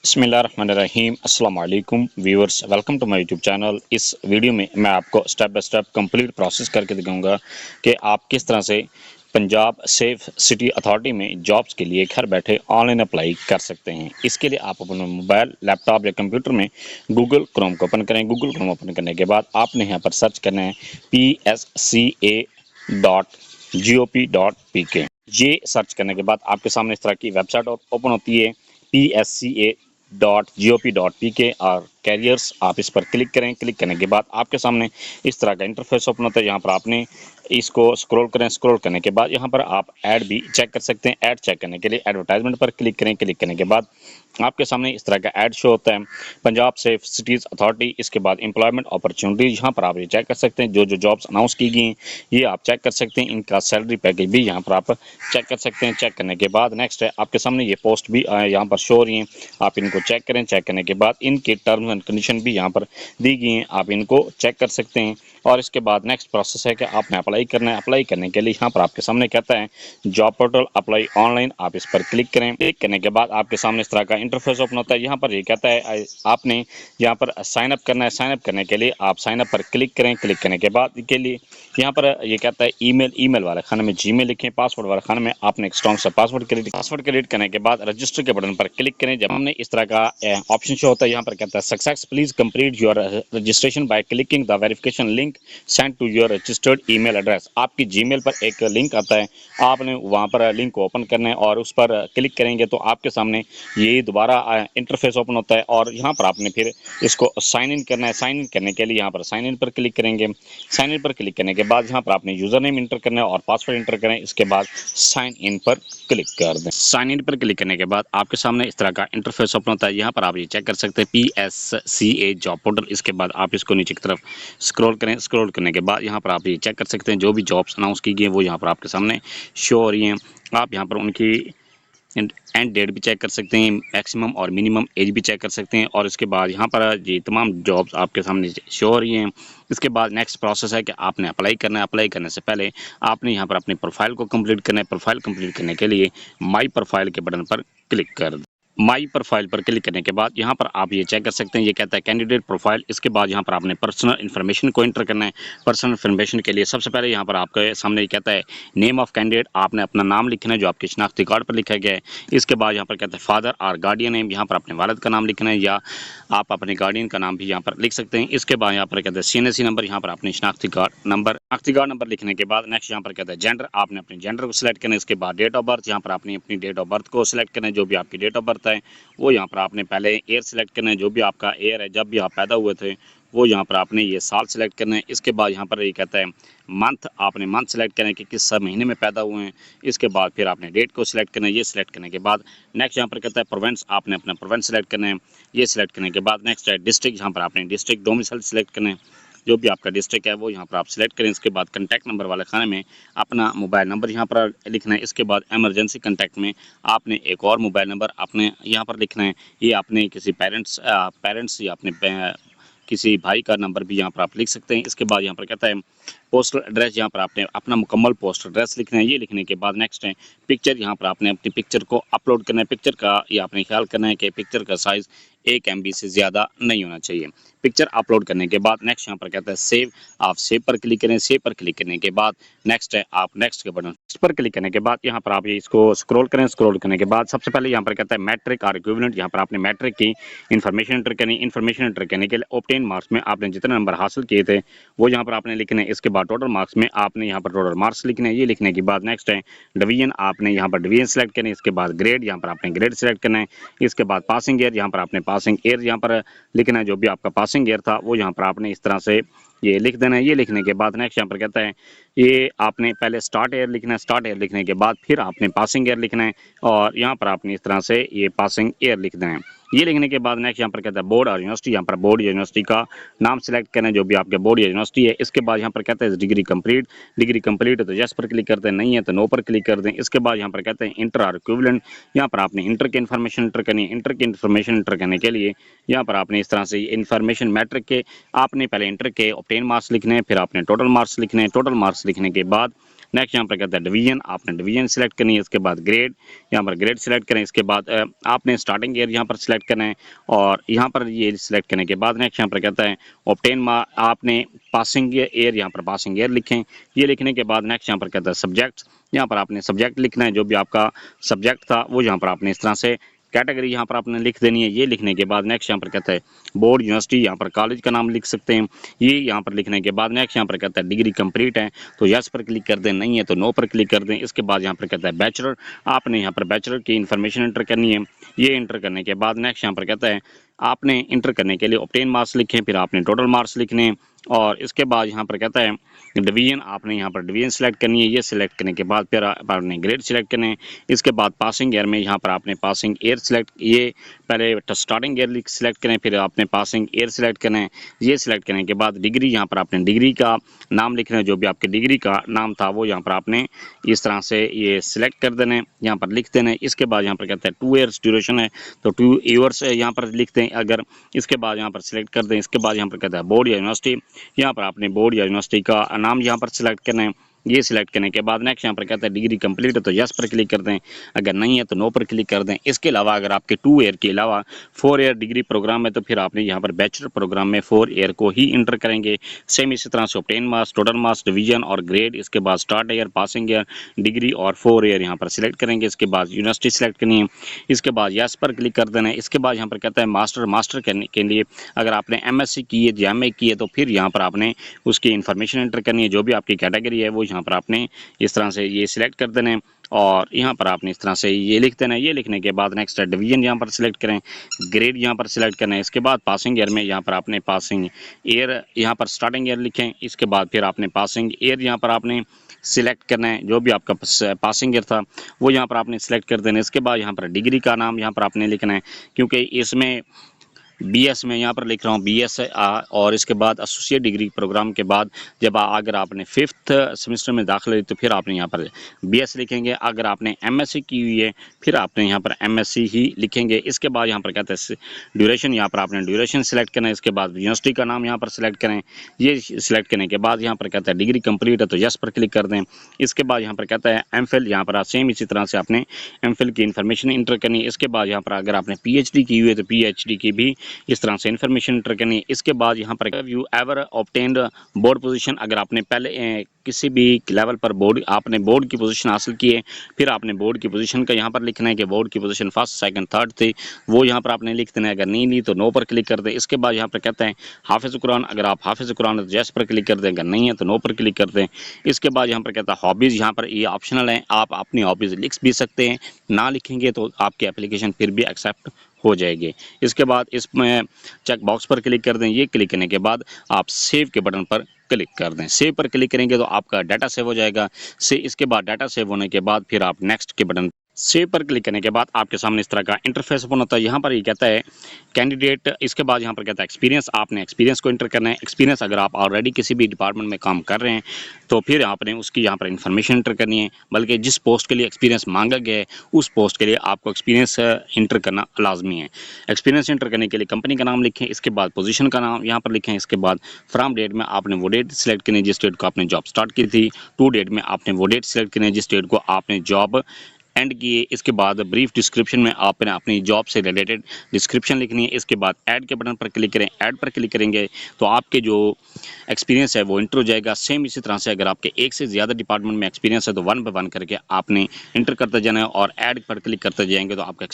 बिस्मिल्लाहिर्रहमानिर्रहीम अस्सलाम वालेकुम viewers, welcome to my YouTube channel. इस वीडियो में मैं आपको step by step complete process करके दिखाऊंगा कि आप किस तरह से पंजाब सेफ सिटी अथॉरिटी में जॉब्स के लिए घर बैठे ऑनलाइन अप्लाई कर सकते हैं। इसके लिए आप अपने मोबाइल, लैपटॉप या कंप्यूटर में गूगल क्रोम को ओपन करें। गूगल क्रोम ओपन करने के बाद आपने यहाँ पर सर्च करना है psca.gop.pk। ये सर्च करने के बाद आपके सामने इस तरह की वेबसाइट ओपन होती है psca.gop.pk और कैरियर्स। आप इस पर क्लिक करें। क्लिक करने के बाद आपके सामने इस तरह का इंटरफेस ओपन होता है। यहाँ पर आपने इसको स्क्रॉल करें। स्क्रॉल करने के बाद यहाँ पर आप ऐड भी चेक कर सकते हैं। ऐड चेक करने के लिए एडवर्टाइजमेंट पर क्लिक करें। क्लिक करने के बाद आपके सामने इस तरह का ऐड शो होता है, पंजाब सेफ सिटीज़ अथॉरिटी। इसके बाद एम्प्लॉयमेंट अपॉर्चुनिटीज़, यहाँ पर आप ये चेक कर सकते हैं। जो जॉब्स अनाउंस की गई हैं ये आप चेक कर सकते हैं। इनका सैलरी पैकेज भी यहाँ पर आप चेक कर सकते हैं। चेक करने के बाद नेक्स्ट है, आपके सामने ये पोस्ट भी यहाँ पर शो हो रही हैं। आप इनको चेक करें। चेक करने के बाद इनके टर्म्स एंड कंडीशन भी यहाँ पर दी गई हैं, आप इनको चेक कर सकते हैं। और इसके बाद नेक्स्ट प्रोसेस है कि आपने अप्लाई करना है। अप्लाई करने के लिए यहाँ पर आपके सामने कहता है जॉब पोर्टल अप्लाई ऑनलाइन। आप इस पर क्लिक करें। क्लिक करने के बाद आपके सामने इस तरह का इंटरफेस ओपन होता है। यहाँ पर ये कहता है आपने यहाँ पर साइन अप करना है। साइन अप करने के लिए आप साइन अप पर क्लिक करें। क्लिक करने के बाद के लिए यहाँ पर ये कहता है ईमेल वाले खाने में जीमेल लिखें। पासवर्ड वाले खाने में आपने एक स्ट्रॉन्ग सा पासवर्ड क्रिएट करने के बाद रजिस्टर के बटन पर क्लिक करें। जब हमने इस तरह का ऑप्शन शो होता है, यहाँ पर कहता है success, please complete your registration by clicking the verification link send to your registered email address. आपकी जीमेल पर एक लिंक आता है, आपने वहाँ पर लिंक को ओपन करना है और उस पर क्लिक करेंगे तो आपके सामने ये दोबारा इंटरफेस ओपन होता है और यहाँ पर आपने फिर इसको साइन इन करना है। साइन इन करने के लिए यहाँ पर साइन इन पर क्लिक करेंगे। साइन इन पर क्लिक करने के बाद यहाँ पर आपने यूजर नेम इंटर करना है और पासवर्ड इंटर करें। इसके बाद साइन इन पर क्लिक कर दें। साइन इन पर क्लिक करने के बाद आपके सामने इस तरह का इंटरफेस ओपन होता है। यहाँ पर आप ये चेक कर सकते हैं PSCA जॉब पोर्टल। इसके बाद आप इसको नीचे की तरफ स्क्रॉल करें। स्क्रॉल करने के बाद यहाँ पर आप ये चेक कर सकते हैं जो भी जॉब्स अनाउंस की गई हैं वो यहाँ पर आपके सामने शो हो रही हैं। आप यहाँ पर उनकी एंड डेट भी चेक कर सकते हैं, मैक्सिमम और मिनिमम एज भी चेक कर सकते हैं। और इसके बाद यहाँ पर ये तमाम जॉब्स आपके सामने शो हो रही हैं। इसके बाद नेक्स्ट प्रोसेस है कि आपने अप्लाई करना है। अप्लाई करने से पहले आपने यहाँ पर अपनी प्रोफाइल को कंप्लीट करना है। प्रोफाइल कंप्लीट करने के लिए माई प्रोफाइल के बटन पर क्लिक कर दें। माई प्रोफाइल पर क्लिक करने के बाद यहाँ पर आप ये चेक कर सकते हैं, ये कहता है कैंडिडेट प्रोफाइल। इसके बाद यहाँ पर आपने पर्सनल इन्फॉर्मेशन को एंटर करना है। पर्सनल इन्फॉर्मेशन के लिए सबसे पहले यहाँ पर आपके सामने ये कहता है नेम ऑफ कैंडिडेट। आपने अपना नाम लिखना है जो आपके शनाख्ती कार्ड पर लिखा गया है। इसके बाद यहाँ पर कहता है फादर और गार्डियन नेम, यहाँ पर अपने वालिद का नाम लिखना है या आप अपने गार्डियन का नाम भी यहाँ पर लिख सकते हैं। इसके बाद यहाँ पर कहता है CNSE नंबर, यहाँ पर अपने शनाख्ती कार्ड नंबर लिखने के बाद नेक्स्ट यहाँ पर कहता है जेंडर। आपने अपने जेंडर को सिलेक्ट करना है। इसके बाद डेट ऑफ बर्थ, यहाँ पर आपने अपनी डेट ऑफ बर्थ को सिलेक्ट करना है। जो भी आपकी डेट ऑफ बर्थ है वो यहाँ पर आपने पहले ईयर सिलेक्ट करना है। जो भी आपका ईयर है जब भी आप पैदा हुए थे वो यहाँ पर आपने ये साल सिलेक्ट करना है। इसके बाद यहाँ पर ये कहता है मंथ, आपने मंथ सेलेक्ट करना है कि किस महीने में पैदा हुए हैं। इसके बाद फिर आपने डेट को सिलेक्ट करना है। ये सिलेक्ट करने के बाद नेक्स्ट यहाँ पर कहता है प्रोवेंस, आपने अपना प्रोवेंस सेलेक्ट करना है। ये सिलेक्ट करने के बाद नेक्स्ट है डिस्ट्रिक्ट, यहाँ पर आपने डिस्ट्रिक्ट डोमिसाइल सिलेक्ट करना है। जो भी आपका डिस्ट्रिक्ट है वो यहाँ पर आप सिलेक्ट करें। इसके बाद कॉन्टैक्ट नंबर वाले खाने में अपना मोबाइल नंबर यहाँ पर लिखना है। इसके बाद एमरजेंसी कॉन्टैक्ट में आपने एक और मोबाइल नंबर अपने यहाँ पर लिखना है। ये आपने किसी पेरेंट्स या अपने किसी भाई का नंबर भी यहाँ पर आप लिख सकते हैं। इसके बाद यहाँ पर कहता है पोस्टल एड्रेस, यहाँ पर आपने अपना मुकम्मल पोस्टल एड्रेस लिखना है। ये लिखने के बाद नेक्स्ट है पिक्चर, यहाँ पर आपने अपनी पिक्चर को अपलोड करना है। पिक्चर का ये आपने ख्याल करना है कि पिक्चर का साइज़ 1 MB से ज़्यादा नहीं होना चाहिए। पिक्चर अपलोड करने के बाद नेक्स्ट यहाँ पर कहता है सेव, आप सेव पर क्लिक करें। सेव पर क्लिक करने के बाद नेक्स्ट है, आप नेक्स्ट के बटन पर क्लिक करने के बाद यहाँ पर आप ये इसको स्क्रॉल करें। स्क्रॉल करने के बाद सबसे पहले यहाँ पर कहता है मैट्रिक और इक्विवेलेंट, यहाँ पर आपने मैट्रिक की इन्फॉर्मेशन एंटर करनी। इन्फॉर्मेशन एंटर करने के लिए ऑब्टेन मार्क्स में आपने जितने नंबर हासिल किए थे वो यहाँ पर आपने लिखने। इसके बाद टोटल मार्क्स में आपने यहाँ पर टोटल मार्क्स लिखने। ये लिखने के बाद नेक्स्ट है डिवीजन, आपने यहाँ पर डिवीजन सेलेक्ट करनी। इसके बाद ग्रेड, यहाँ पर आपने ग्रेड सेलेक्ट करना है। इसके बाद पासिंग ईयर, यहाँ पर आपने पासिंग ईयर यहाँ पर लिखना है। जो भी आपका पासिंग ईयर था वो यहाँ पर आपने इस तरह से ये लिख देना है। ये लिखने के बाद नेक्स्ट यहाँ पर कहता है ये आपने पहले स्टार्ट ईयर लिखना है। स्टार्ट ईयर लिखने के बाद फिर आपने पासिंग ईयर लिखना है और यहाँ पर आपने इस तरह से ये पासिंग ईयर लिख देना है। ये लिखने के बाद नेक्स्ट यहाँ पर कहता है बोर्ड और यूनिवर्सिटी, यहाँ पर बोर्ड या यूनिवर्सिटी का नाम सेलेक्ट करना है जो भी आपके बोर्ड या यूनिवर्सिटी है। इसके बाद यहाँ पर कहता है डिग्री कंप्लीट, डिग्री कंप्लीट है तो यस पर क्लिक करते हैं, नहीं है तो नो पर क्लिक कर दें। इसके बाद यहाँ पर कहते हैं इंटर और इक्विवेलेंट, यहाँ पर आपने इंटर की इन्फॉर्मेशन इंटर करनी है। इंटर की इन्फॉर्मेशन इंटर करने के लिए यहाँ पर आपने इस तरह से इन्फॉर्मेशन मैट्रिक के आपने पहले इंटर के ऑब्टेन मार्क्स लिखने हैं, फिर आपने टोटल मार्क्स लिखने हैं। टोटल मार्क्स लिखने के बाद नेक्स्ट यहाँ पर कहता है डिवीजन, आपने डिवीजन सिलेक्ट करनी है। इसके बाद ग्रेड, यहाँ पर ग्रेड सिलेक्ट करें। इसके बाद आपने स्टार्टिंग ईयर यहाँ पर सिलेक्ट करना है और यहाँ पर ये सिलेक्ट करने के बाद नेक्स्ट यहाँ पर कहता है ऑब्टेन मार्क, आपने पासिंग ईयर, यहाँ पर पासिंग ईयर लिखें। ये लिखने के बाद नेक्स्ट यहाँ पर कहता है सब्जेक्ट, यहाँ पर आपने सब्जेक्ट लिखना है, जो भी आपका सब्जेक्ट था वो यहाँ पर आपने इस तरह से कैटेगरी यहाँ पर आपने लिख देनी है। ये लिखने के बाद नेक्स्ट यहाँ पर कहता है बोर्ड, यूनिवर्सिटी, यहाँ पर कॉलेज का नाम लिख सकते हैं। ये यहाँ पर लिखने के बाद नेक्स्ट यहाँ पर कहता है डिग्री कंप्लीट है तो यस पर क्लिक कर दें, नहीं है तो नो पर क्लिक कर दें। इसके बाद यहाँ पर कहता है बैचलर, आपने यहाँ पर बैचलर की इन्फॉर्मेशन एंटर करनी है। ये एंटर करने के बाद नेक्स्ट यहाँ पर कहता है आपने इंटर करने के लिए ऑब्टेन मार्क्स लिखें, फिर आपने टोटल मार्क्स लिखने हैं। और इसके बाद यहाँ पर कहता है डिवीजन, आपने यहाँ पर डिवीजन सिलेक्ट करनी है। ये सिलेक्ट करने के बाद फिर आपने ग्रेड सिलेक्ट करने हैं। इसके बाद पासिंग ईयर में यहाँ पर आपने पासिंग ईयर सिलेक्ट, ये पहले स्टार्टिंग ईयर सिलेक्ट करें, फिर आपने पासिंग ईयर सिलेक्ट करना है। ये सिलेक्ट करने के बाद डिग्री, यहाँ पर आपने डिग्री का नाम लिखना है, जो भी आपके डिग्री का नाम था वो यहाँ पर आपने इस तरह से ये सिलेक्ट कर देना है, यहाँ पर लिख देना है। इसके बाद यहाँ पर कहता है 2 ईयर्स ड्यूरेशन है तो 2 ईयर्स यहाँ पर लिख दें अगर। इसके बाद यहाँ पर सिलेक्ट कर दें। इसके बाद यहाँ पर कहता है बोर्ड या यूनिवर्सिटी, यहाँ पर आपने बोर्ड या यूनिवर्सिटी का नाम यहाँ पर सिलेक्ट करना है। ये सिलेक्ट करने के बाद नेक्स्ट यहाँ पर कहता है डिग्री कंप्लीट है तो यस पर क्लिक कर दें, अगर नहीं है तो नो पर क्लिक कर दें। इसके अलावा अगर आपके 2 ईयर के अलावा 4 ईयर डिग्री प्रोग्राम है तो फिर आपने यहाँ पर बैचलर प्रोग्राम में 4 ईयर को ही इंटर करेंगे। सेम इसी तरह से obtain marks, total marks, division और ग्रेड, इसके बाद start year, passing year, degree और 4 ईयर यहाँ पर सिलेक्ट करेंगे। इसके बाद यूनिवर्सिटी सिलेक्ट करनी है। इसके बाद यस पर क्लिक कर देना है। इसके बाद यहाँ पर कहता है मास्टर करने के लिए अगर आपने MSc की है या MA की है तो फिर यहाँ पर आपने उसकी इन्फॉर्मेशन एंटर करनी है, जो भी आपकी कैटेगरी है वो यहाँ पर आपने इस तरह से ये सिलेक्ट कर देना है और यहाँ पर आपने इस तरह से ये लिख देना है। ये लिखने के बाद नेक्स्ट डिवीजन यहाँ पर सिलेक्ट करें, ग्रेड यहाँ पर सिलेक्ट करना है। इसके बाद पासिंग ईयर में यहाँ पर आपने पासिंग ईयर, यहाँ पर स्टार्टिंग ईयर लिखें। इसके बाद फिर आपने पासिंग ईयर यहाँ पर आपने सिलेक्ट करना है, जो भी आपका पासिंग ईयर था वो यहाँ पर आपने सिलेक्ट कर देना है। इसके बाद यहाँ पर डिग्री का नाम यहाँ पर आपने लिखना है, क्योंकि इसमें BS में यहाँ पर लिख रहा हूँ BS और इसके बाद एसोसिएट डिग्री प्रोग्राम के बाद जब अगर आपने 5th सेमेस्टर में दाखिला ली तो फिर आपने यहाँ पर BS लिखेंगे। अगर आपने MSc की हुई है फिर आपने यहाँ पर MSc ही लिखेंगे। इसके बाद यहाँ पर कहते हैं ड्यूरेशन, यहाँ पर आपने ड्यूरेशन सिलेक्ट करना है। इसके बाद यूनिवर्सिटी का नाम यहाँ पर सिलेक्ट करें। ये सिलेक्ट करने के बाद यहाँ पर कहता है डिग्री कंप्लीट है तो यस पर क्लिक कर दें। इसके बाद यहाँ पर कहता है MPhil, यहाँ पर सेम इसी तरह से आपने MPhil की इन्फॉर्मेशन इंटर करनी है। इसके बाद यहाँ पर अगर आपने PhD की हुई है तो PhD की भी इस तरह से इन्फॉर्मेशन एंटर करनी है। इसके बाद यहाँ पर you ever obtained board position, अगर आपने पहले किसी भी लेवल पर आपने बोर्ड की पोजीशन हासिल की है फिर आपने बोर्ड की पोजीशन का यहाँ पर लिखना है कि बोर्ड की पोजीशन फर्स्ट, सेकंड, थर्ड थी, वो यहाँ पर आपने लिख देना है। अगर नहीं ली तो नो पर क्लिक कर दें। इसके बाद यहाँ पर कहते हैं हाफिज़ कुरान, अगर आप हाफिज़ कुरान है तो यस पर क्लिक कर दें, अगर नहीं है तो नो पर क्लिक कर दें। इसके बाद यहाँ पर कहता है हॉबीज़, यहाँ पर ये ऑप्शनल है, आप अपनी हॉबीज़ लिख भी सकते हैं, ना लिखेंगे तो आपकी एप्लीकेशन फिर भी एक्सेप्ट हो जाएगी। इसके बाद इसमें चेक बॉक्स पर क्लिक कर दें। ये क्लिक करने के बाद आप सेव के बटन पर क्लिक कर दें। सेव पर क्लिक करेंगे तो आपका डाटा सेव हो जाएगा। इसके बाद डाटा सेव होने के बाद फिर आप नेक्स्ट के बटन, सेव पर क्लिक करने के बाद आपके सामने इस तरह का इंटरफेस ओपन होता है। यहाँ पर ये कहता है कैंडिडेट, इसके बाद यहाँ पर कहता है एक्सपीरियंस, आपने एक्सपीरियंस को इंटर करना है। एक्सपीरियंस अगर आप ऑलरेडी किसी भी डिपार्टमेंट में काम कर रहे हैं तो फिर आपने उसकी यहाँ पर इन्फॉर्मेशन इंटर करनी है, बल्कि जिस पोस्ट के लिए एक्सपीरियंस मांगा गया है उस पोस्ट के लिए आपको एक्सपीरियंस इंटर करना लाजमी है। एक्सपीरियंस इंटर करने के लिए कंपनी का नाम लिखें, इसके बाद पोजीशन का नाम यहाँ पर लिखें। इसके बाद फ्रॉम डेट में आपने वो डेट सिलेक्ट करनी है जिस डेट को आपने जॉब स्टार्ट की थी। टू डेट में आपने वो डेट सिलेक्ट करनी है जिस डेट को आपने जॉब एंड किए। इसके बाद ब्रीफ डिस्क्रिप्शन में आपने अपनी जॉब से रिलेटेड डिस्क्रिप्शन लिखनी है। इसके बाद ऐड के बटन पर क्लिक करें। ऐड पर क्लिक करेंगे तो आपके जो एक्सपीरियंस है वो इंटर हो जाएगा। सेम इसी तरह से अगर आपके एक से ज़्यादा डिपार्टमेंट में एक्सपीरियंस है तो 1 बाय 1 करके आपने इंटर करते जाना है और ऐड पर क्लिक करते जाएंगे तो आपका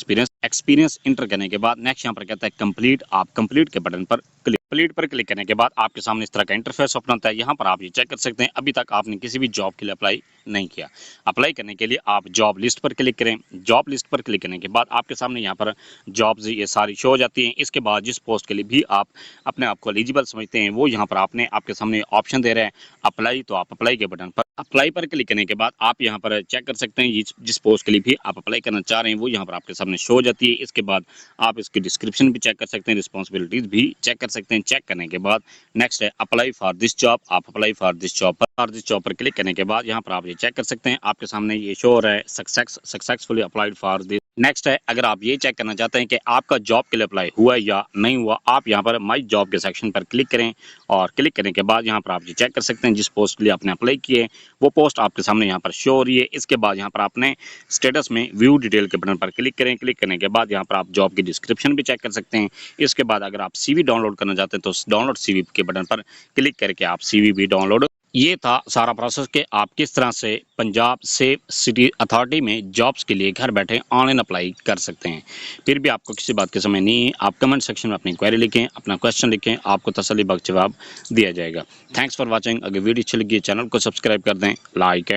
एक्सपीरियंस इंटर करने के बाद नेक्स्ट यहाँ पर कहता है कंप्लीट, आप कंप्लीट के बटन पर कंप्लीट पर क्लिक करने के बाद आपके सामने इस तरह का इंटरफेस ओपन होता है। यहाँ पर आप ये चेक कर सकते हैं अभी तक आपने किसी भी जॉब के लिए अप्लाई नहीं किया। अप्लाई करने के लिए आप जॉब लिस्ट पर क्लिक करें। जॉब लिस्ट पर क्लिक करने के बाद आपके सामने यहाँ पर जॉब्स ये सारी शो हो जाती हैं। इसके बाद जिस पोस्ट के लिए भी आप अपने आप को एलिजिबल समझते हैं वो यहाँ पर आपके सामने ऑप्शन दे रहे हैं अप्लाई, तो आप अप्लाई के बटन पर अप्लाई पर क्लिक करने के बाद आप यहाँ पर चेक कर सकते हैं जिस पोस्ट के लिए भी आप अप्लाई करना चाह रहे हैं वो यहाँ पर आपके सामने शो हो जाती है। इसके बाद आप इसकी डिस्क्रिप्शन भी चेक कर सकते हैं, रिस्पॉन्सिबिलिटीज भी चेक कर सकते हैं। चेक करने के बाद नेक्स्ट है अप्लाई फॉर दिस जॉब, आप अप्लाई फॉर दिस जॉब पर क्लिक करने के बाद यहाँ पर आप ये चेक कर सकते हैं आपके सामने ये शो हो रहा है successfully applied for this next है, अगर आप ये चेक करना चाहते हैं कि आपका जॉब के लिए अप्लाई हुआ है या नहीं हुआ, आप यहाँ पर माई जॉब के सेक्शन पर क्लिक करें और क्लिक करने के बाद यहाँ पर आप ये चेक कर सकते हैं जिस पोस्ट के लिए आपने अप्लाई किए वो पोस्ट आपके सामने यहाँ पर शो हो रही है। इसके बाद यहाँ पर आपने स्टेटस में व्यू डिटेल के बटन पर क्लिक करें। क्लिक करने के बाद यहाँ पर आप जॉब की डिस्क्रिप्शन भी चेक कर सकते हैं। इसके बाद अगर आप CV डाउनलोड करना चाहते हैं तो डाउनलोड CV के बटन पर क्लिक करके आप CV भी डाउनलोड। ये था सारा प्रोसेस कि आप किस तरह से पंजाब सेफ सिटी अथॉरिटी में जॉब्स के लिए घर बैठे ऑनलाइन अप्लाई कर सकते हैं। फिर भी आपको किसी बात की समझ नहीं है, आप कमेंट सेक्शन में अपनी क्वेरी लिखें, अपना क्वेश्चन लिखें, आपको तसल्लीबख्श जवाब दिया जाएगा। Thanks for watching. अगर वीडियो अच्छी लगी चैनल को सब्सक्राइब कर दें, लाइक एंड